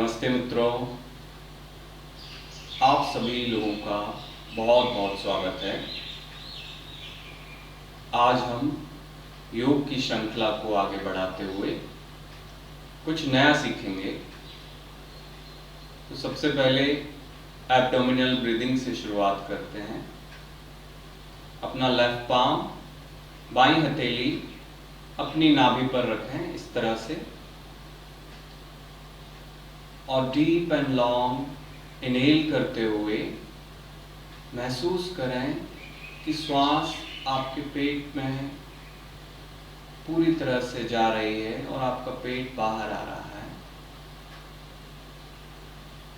नमस्ते मित्रों, आप सभी लोगों का बहुत बहुत स्वागत है। आज हम योग की श्रृंखला को आगे बढ़ाते हुए कुछ नया सीखेंगे। तो सबसे पहले एब्डोमिनल ब्रीदिंग से शुरुआत करते हैं। अपना लेफ्ट पाम, बाईं हथेली अपनी नाभि पर रखें इस तरह से, और डीप एंड लॉन्ग इनहेल करते हुए महसूस करें कि श्वास आपके पेट में पूरी तरह से जा रही है और आपका पेट बाहर आ रहा है।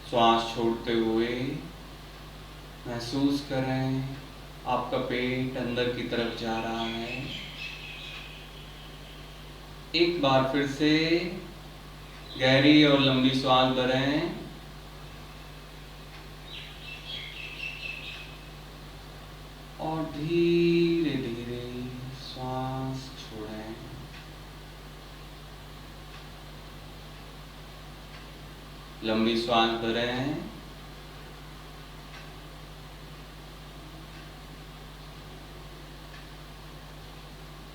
श्वास छोड़ते हुए महसूस करें आपका पेट अंदर की तरफ जा रहा है। एक बार फिर से गहरी और लंबी श्वास भरें और धीरे धीरे श्वास छोड़ें। लंबी श्वास भरें,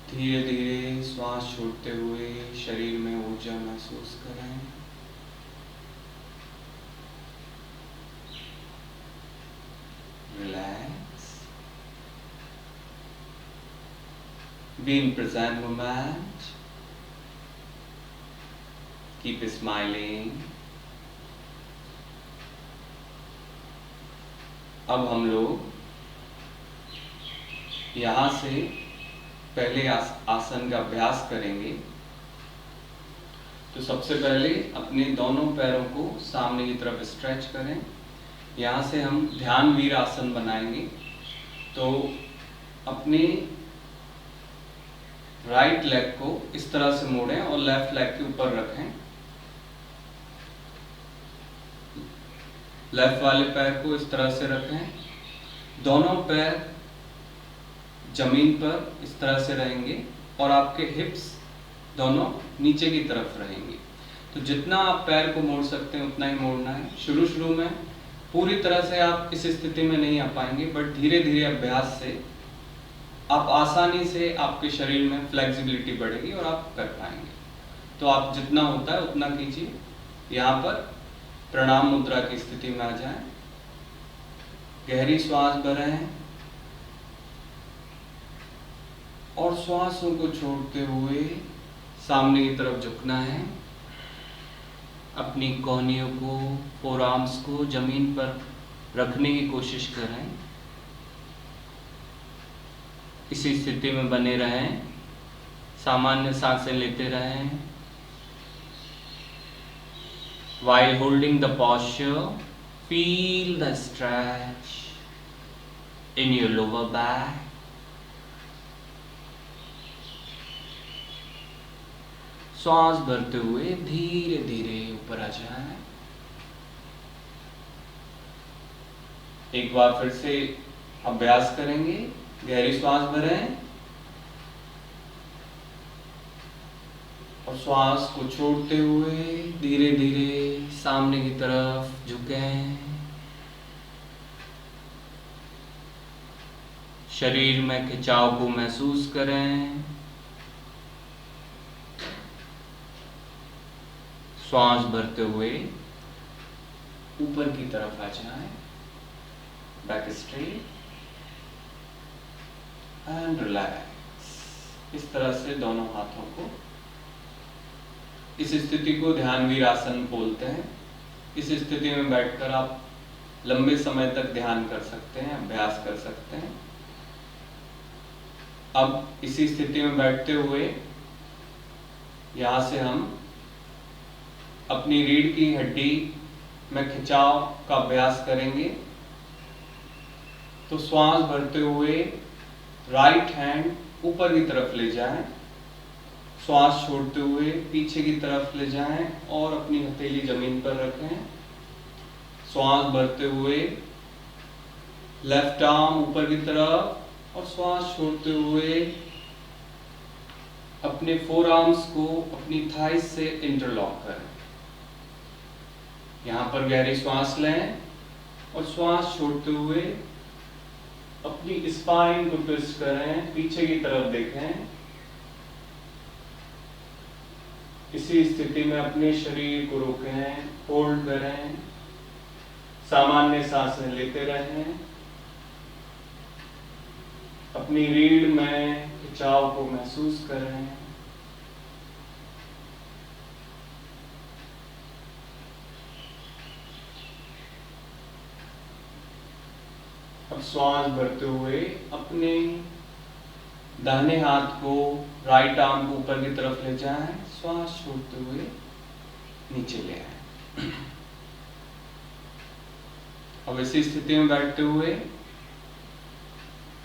धीरे धीरे श्वास छोड़ते हुए शरीर में ऊर्जा महसूस करें। Relax, be in present moment, keep smiling. अब हम लोग यहाँ से पहले आसन का अभ्यास करेंगे। तो सबसे पहले अपने दोनों पैरों को सामने की तरफ स्ट्रेच करें। यहाँ से हम ध्यान वीर आसन बनाएंगे। तो अपने राइट लेग को इस तरह से मोड़ें और लेफ्ट लेग के ऊपर रखें। लेफ्ट वाले पैर को इस तरह से रखें। दोनों पैर जमीन पर इस तरह से रहेंगे और आपके हिप्स दोनों नीचे की तरफ रहेंगे। तो जितना आप पैर को मोड़ सकते हैं उतना ही मोड़ना है। शुरू में पूरी तरह से आप इस स्थिति में नहीं आ पाएंगे, बट धीरे धीरे अभ्यास से आप आसानी से आपके शरीर में फ्लेक्सिबिलिटी बढ़ेगी और आप कर पाएंगे। तो आप जितना होता है उतना कीजिए। यहाँ पर प्रणाम मुद्रा की स्थिति में आ जाएं। गहरी श्वास भरें और श्वासों को छोड़ते हुए सामने की तरफ झुकना है। अपनी कोहनियों को, फोरआर्म्स को जमीन पर रखने की कोशिश करें। इसी स्थिति में बने रहें, सामान्य सांसें लेते रहें। While holding the posture, feel the stretch in your lower back. श्वास भरते हुए धीरे धीरे ऊपर आ जाएं। एक बार फिर से अभ्यास करेंगे। गहरी श्वास भरें और श्वास को छोड़ते हुए धीरे धीरे सामने की तरफ झुकें। शरीर में खिंचाव को महसूस करें। श्वास भरते हुए ऊपर की तरफ आ जाएं। Back straight and relax. इस तरह से दोनों हाथों को, इस स्थिति को ध्यान वीर आसन बोलते हैं। इस स्थिति में बैठकर आप लंबे समय तक ध्यान कर सकते हैं, अभ्यास कर सकते हैं। अब इसी स्थिति में बैठते हुए यहाँ से हम अपनी रीढ़ की हड्डी में खिंचाव का अभ्यास करेंगे। तो श्वास भरते हुए राइट हैंड ऊपर की तरफ ले जाएं। श्वास छोड़ते हुए पीछे की तरफ ले जाएं और अपनी हथेली जमीन पर रखें। श्वास भरते हुए लेफ्ट आर्म ऊपर की तरफ और श्वास छोड़ते हुए अपने फोर आर्म्स को अपनी थाइस से इंटरलॉक करें। यहाँ पर गहरी श्वास लें और श्वास छोड़ते हुए अपनी स्पाइन को ट्विस्ट करें, पीछे की तरफ देखें। इसी स्थिति में अपने शरीर को रोकें, होल्ड करें, सामान्य सांसें लेते रहें। अपनी रीढ़ में खिंचाव को महसूस करें। अब श्वास भरते हुए अपने दाहिने हाथ को, राइट आर्म को ऊपर की तरफ ले जाएं, श्वास छोड़ते हुए नीचे ले आएं। अब इसी स्थिति में बैठते हुए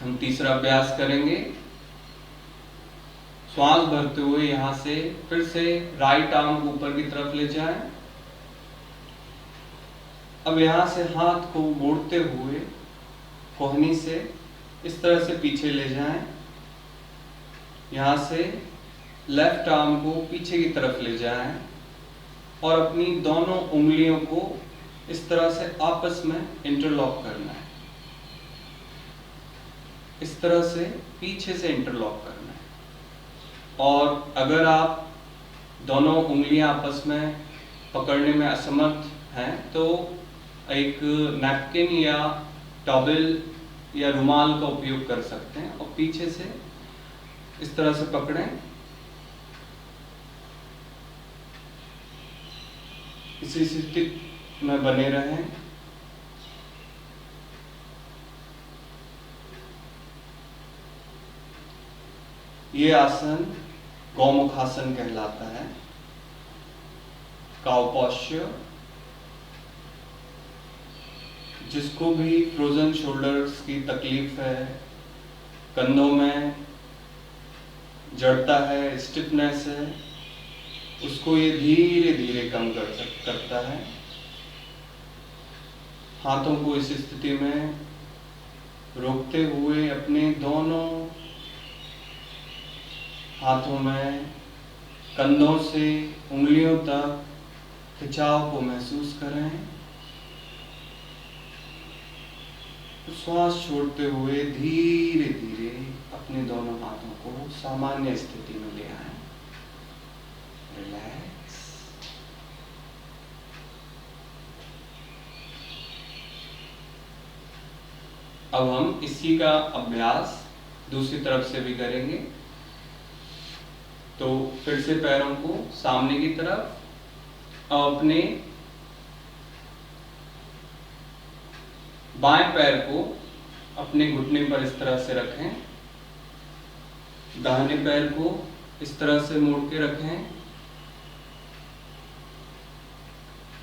हम तीसरा अभ्यास करेंगे। श्वास भरते हुए यहां से फिर से राइट आर्म को ऊपर की तरफ ले जाएं। अब यहां से हाथ को मोड़ते हुए कोहनी से इस तरह से पीछे ले जाएं। यहां से लेफ्ट आर्म को पीछे की तरफ ले जाएं और अपनी दोनों उंगलियों को इस तरह से आपस में इंटरलॉक करना है। इस तरह से पीछे से इंटरलॉक करना है। और अगर आप दोनों उंगलियां आपस में पकड़ने में असमर्थ हैं तो एक नैपकिन या टॉवेल या रुमाल का उपयोग कर सकते हैं और पीछे से इस तरह से पकड़ें। इसी स्थिति में बने रहें। ये आसन गौमुखासन कहलाता है, काउ पोस्चर। जिसको भी फ्रोजन शोल्डर्स की तकलीफ है, कंधों में जड़ता है, स्टिफनेस है, उसको ये धीरे धीरे कम करता है। हाथों को इस स्थिति में रोकते हुए अपने दोनों हाथों में कंधों से उंगलियों तक खिंचाव को महसूस करें। श्वास छोड़ते हुए धीरे धीरे अपने दोनों हाथों को सामान्य स्थिति में ले आएं। रिलैक्स। अब हम इसी का अभ्यास दूसरी तरफ से भी करेंगे। तो फिर से पैरों को सामने की तरफ, अपने बाएं पैर को अपने घुटने पर इस तरह से रखें, दाहिने पैर को इस तरह से मोड़ के रखें।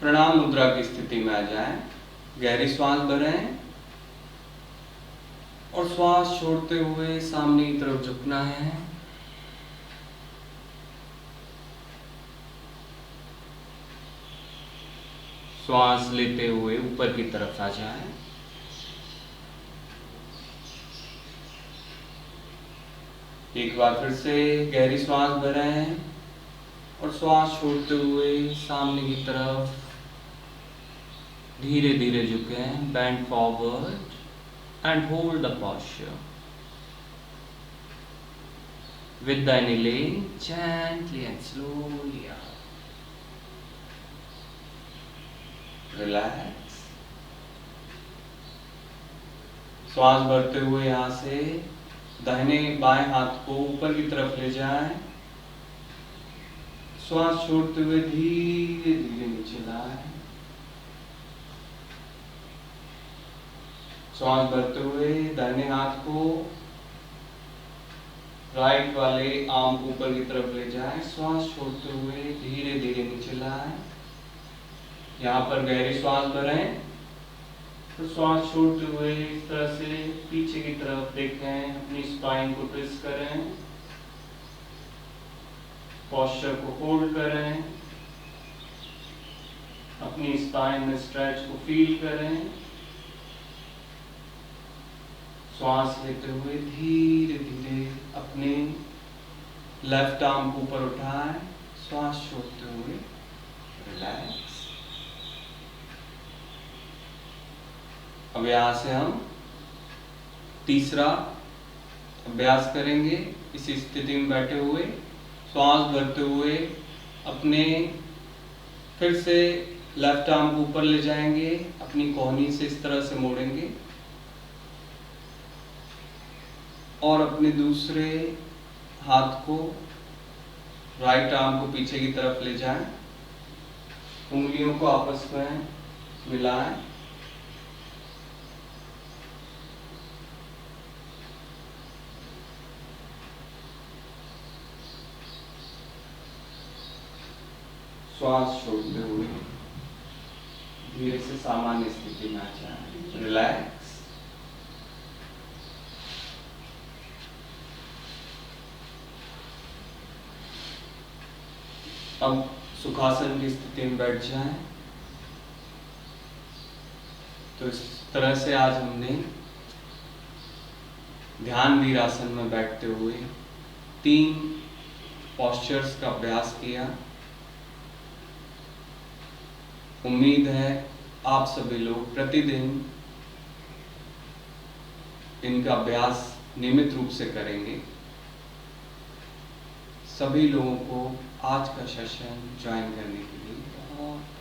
प्रणाम मुद्रा की स्थिति में आ जाएं। गहरी श्वास भरें और श्वास छोड़ते हुए सामने की तरफ झुकना है। श्वास लेते हुए ऊपर की तरफ आ जाएं। एक बार फिर से गहरी श्वास भरें और श्वास छोड़ते हुए सामने की तरफ धीरे धीरे झुकें। Bend forward and hold the posture. With the inhaling, gently and slowly out. Relax. श्वास भरते हुए यहाँ से दाहिने बाएं हाथ को ऊपर की तरफ ले जाएं। श्वास छोड़ते हुए धीरे धीरे नीचे लाएं। श्वास भरते हुए दाहिने हाथ को राइट वाले आर्म को ऊपर की तरफ ले जाएं। श्वास छोड़ते हुए धीरे धीरे नीचे लाएं। यहाँ पर गहरी श्वास भरें तो श्वास छोड़ते हुए इस तरह से पीछे की तरफ देखें। अपनी स्पाइन को ट्विस्ट करें, पोस्चर को होल्ड करें, अपनी स्पाइन में स्ट्रेच को फील करें। श्वास लेते हुए धीरे धीरे अपने लेफ्ट आर्म को ऊपर उठाएं। श्वास छोड़ते हुए रिलैक्स। अब यहाँ से हम तीसरा अभ्यास करेंगे। इसी स्थिति में बैठे हुए श्वास भरते हुए अपने फिर से लेफ्ट आर्म को ऊपर ले जाएंगे, अपनी कोहनी से इस तरह से मोड़ेंगे और अपने दूसरे हाथ को राइट आर्म को पीछे की तरफ ले जाएं, उंगलियों को आपस में मिलाएं, श्वास छोड़ते हुए धीरे से सामान्य स्थिति में आ जाएं। रिलैक्स। अब सुखासन की स्थिति में बैठ जाएं। तो इस तरह से आज हमने ध्यान वीरासन में बैठते हुए 3 पोस्चर्स का अभ्यास किया। उम्मीद है आप सभी लोग प्रतिदिन इनका अभ्यास नियमित रूप से करेंगे। सभी लोगों को आज का सेशन ज्वाइन करने के लिए बहुत